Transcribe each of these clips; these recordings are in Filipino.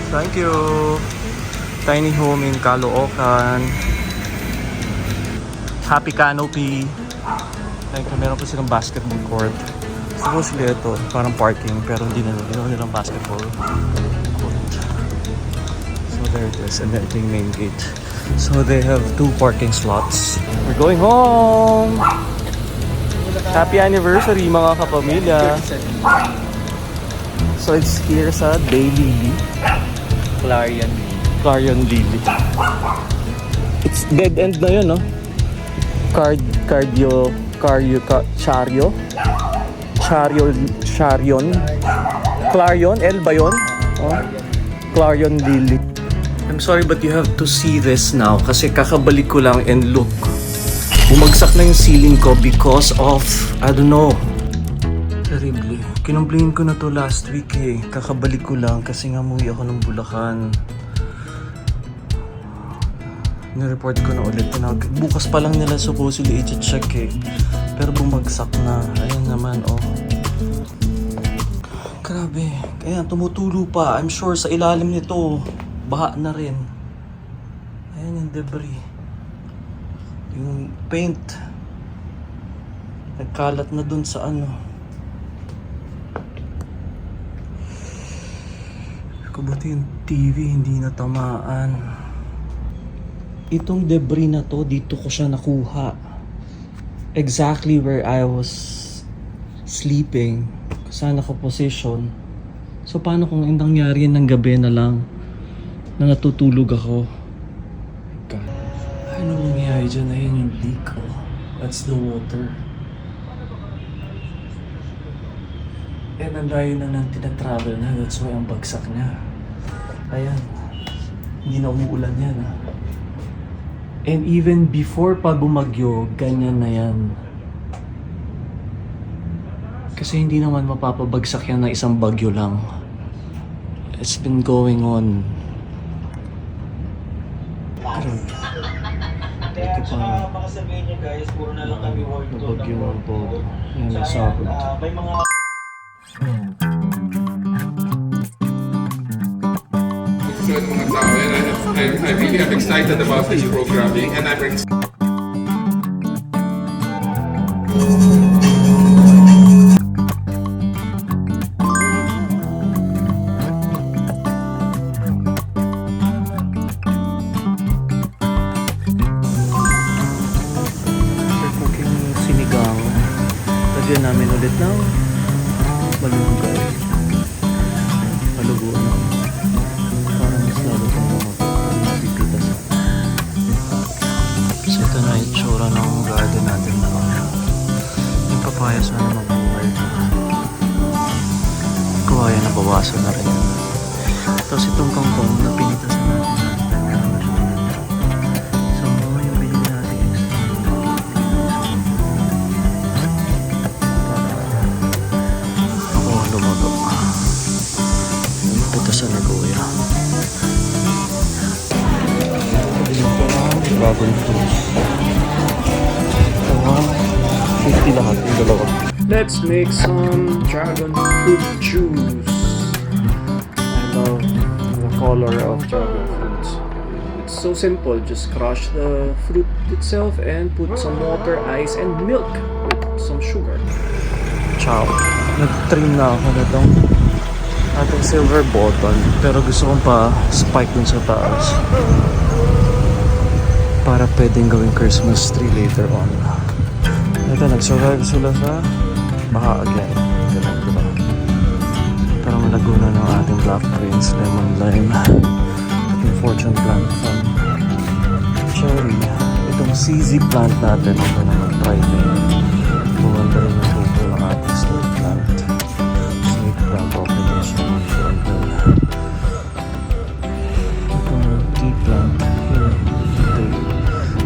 Thank you. Tiny home in Caloocan. Happy Canopy. Like, meron po silang basketball court. Supposedly ito, parang parking, pero hindi na nilang basketball court. So there it is, and then ito yung main gate. So they have 2 parking slots. We're going home! Happy anniversary mga kapamilya! So it's here sa Daylily. Clarion Lily. It's dead end na yun, no? Charion. Clarion, L ba yun? Oh, Clarion Lily. I'm sorry but you have to see this now kasi kakabalik ko lang and look. Bumagsak na yung ceiling ko because of, I don't know. Terribly. Kinumplain ko na to last week eh. Kakabalik ko lang kasi nga umuwi ako ng Bulacan. Nireport ko na ulit. Bukas pa lang nila supposedly i-check eh. Pero bumagsak na. Ayan naman oh. Grabe. Kaya tumutulo pa. I'm sure sa ilalim nito baha na rin. Ayan yung debris. Yung paint. Nagkalat na dun sa ano. Kabuti yung TV hindi natamaan. Itong debris na to, dito ko siya nakuha. Exactly where I was sleeping. Saan nakaposition. So paano kung nangyari yan ng gabi na lang na natutulog ako? God. Ano nangyari dyan? Ayan yung leak oh. That's the water. And ang layo na nang tinatravel na. That's why ang bagsak niya. Ayan. Hindi na umuulan yan ah. And even before pa bumagyo, ganyan na yan. Kasi hindi naman mapapabagsak yan na isang bagyo lang. It's been going on. Pero, ito pa. Baka sabihin niyo guys, puro na lang kami world tour. Bagyo ang todo. Yan, may sahod. May mga... Mga tao, and I really am excited about this programming, and I'm cooking sinigang. Lagyan namin ulit ng malunggay. Malugo na. Parang mas lalo pang mapipita sa. So ito na yung tsura ng garden natin na yung papaya sana mabuhay pa. Kawaya na bawasan na rin. Tapos itong kangkong na pinitasan natin. So yung binili natin ako lumago. Pitasan ni Kuya. Dragon fruit. 50 lahat yung dalawa. Let's make some dragon fruit juice. I love the color of dragon fruits. It's so simple. Just crush the fruit itself and put some water, ice, and milk with some sugar. Ciao. Nag-trim na ako na itong ating silver button. Pero gusto kong pa spike dun sa taas. Para pwedeng gawing Christmas tree later on. Ito, nag-survive sila sa baha again. Ganun, diba? Pero malago na ng ating black prince, lemon lime, ating fortune plant from cherry. Itong CZ plant natin, ito na mag-try na yun. Bumanda rin yung tubo ng ating snake plant. Snake plant population. Itong tea plant here.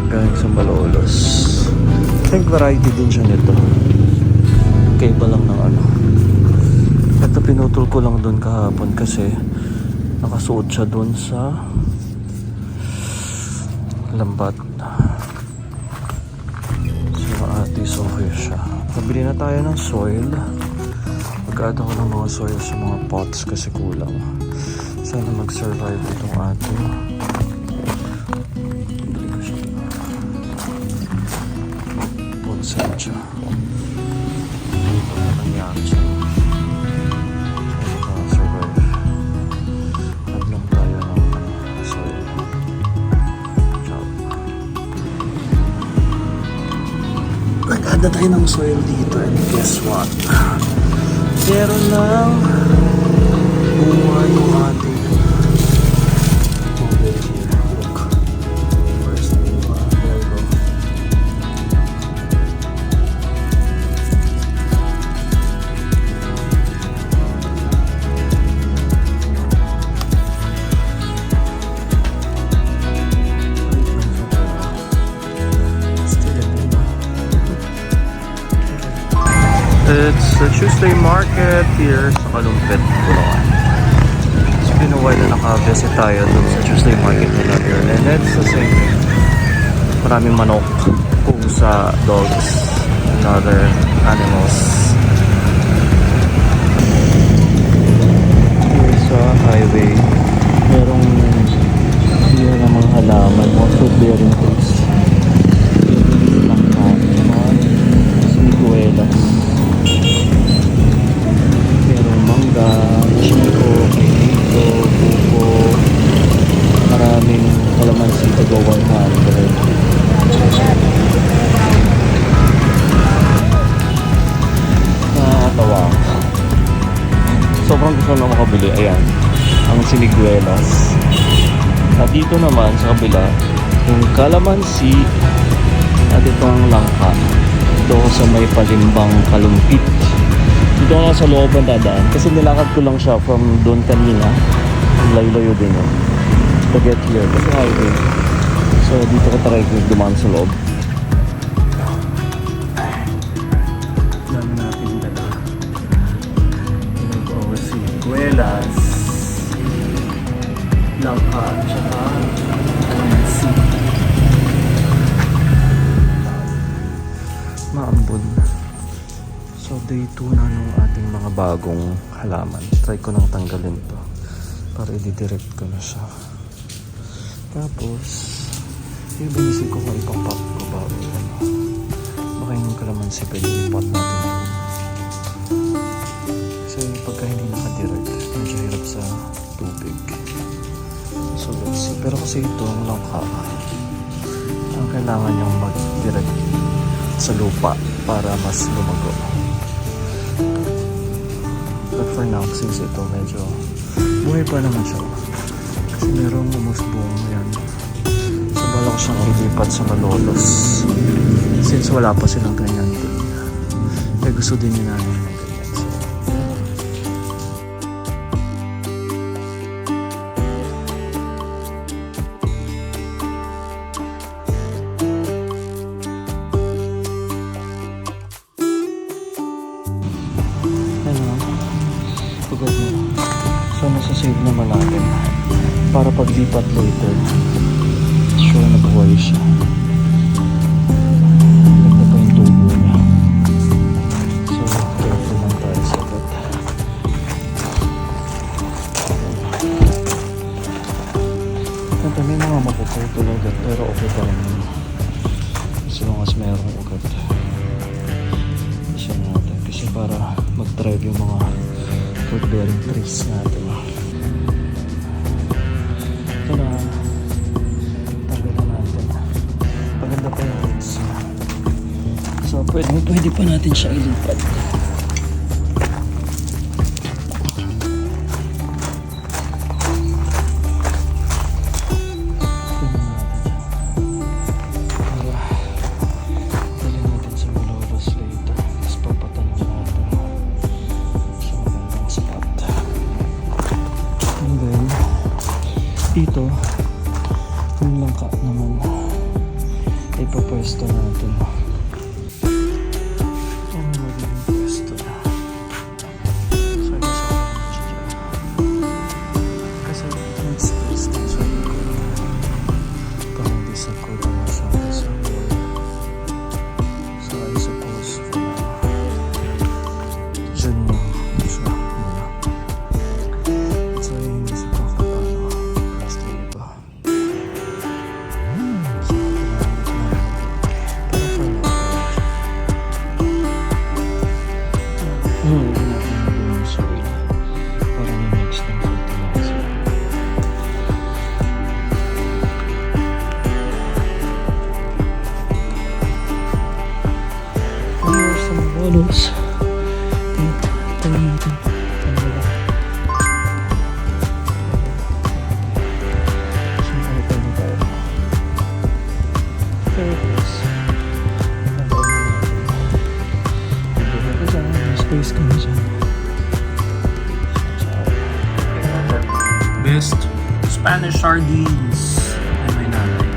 Galing sa Malolos. I think variety din siya nito. Kaiba lang ng ano. Ito pinutol ko lang doon kahapon kasi nakasuot siya doon sa lambat. So ati okay siya. Nabili na tayo ng soil. Mag-add ako ng mga soil sa mga pots kasi kulang. So Sana mag-survive itong ating. Bili ko siya. Bonsai siya. Nangyari siya. Sana survive. Hadlang tayo ng soil. Ciao. Nag-ada tayo ng soil dito and guess what? Meron lang bunga yung ating over here. Look. Where's the bunga? There you go. It's a Tuesday market here sa Kalumpit, Bulacan. It's been a while na naka-visit tayo dun sa Tuesday market nila here. And it's the same thing. Maraming manok, pusa, dogs, and other animals. Here sa highway, merong hindi na mga halaman, mga food-bearing trees. Siguelas. Merong mangga, chico, kainito, buko, maraming kalamansi to go 100. Nakakatawa. Sobrang gusto na makabili. Ayan, ang siniguelas. At dito naman sa kabila, yung kalamansi at itong langka. Dito ako sa may Palimbang Kalumpit. Dito ako sa loob ng dadaan kasi nilakad ko lang siya from doon kanina. Ang layo-layo din yun to get here kasi highway. So dito ko try dumaan sa loob. Dami natin dala. Ito ko si Guelas, langka, tsaka kalamansi. Maambon. So day 2 na nung ating mga bagong halaman. Try ko nang tanggalin to para i-direct ko na siya. Tapos inisip ko kung ipapot ko ba o ano. Baka yung kalamansi pwede ipot natin yun. Kasi pagka hindi nakadirect medyo hirap sa tubig. So let's see. Pero kasi ito ang langka, ang kailangan yung mag-direct sa lupa para mas lumago. But for now, since ito medyo buhay pa naman siya kasi merong umusbong yan. So bala ko siyang ilipat sa Malolos since wala pa silang ganyan dun. Kaya gusto din niya namin ng ganyan. So so nasa-save naman natin para paglipat later sure na buhay siya. Ito pa yung tubo niya. So careful lang tayo sa agad. Ito may mga mapuputol agad pero okay pa rin as long as mayroong agad. Isa natin kasi para mag-drive yung mga fruit-bearing trees natin. Ito na, tanggalan natin. Maganda pa yung roots. So pwede pa natin siya ilipat. Dito yung langka naman ipapwesto natin. Ano magiging pwesto na? So I guess ako kasi needs space din sa likod para hindi sa kuda masyado sa board. So I suppose for now dyan mo siya muna. So hindi sa best Spanish sardines. Ay, may nanay.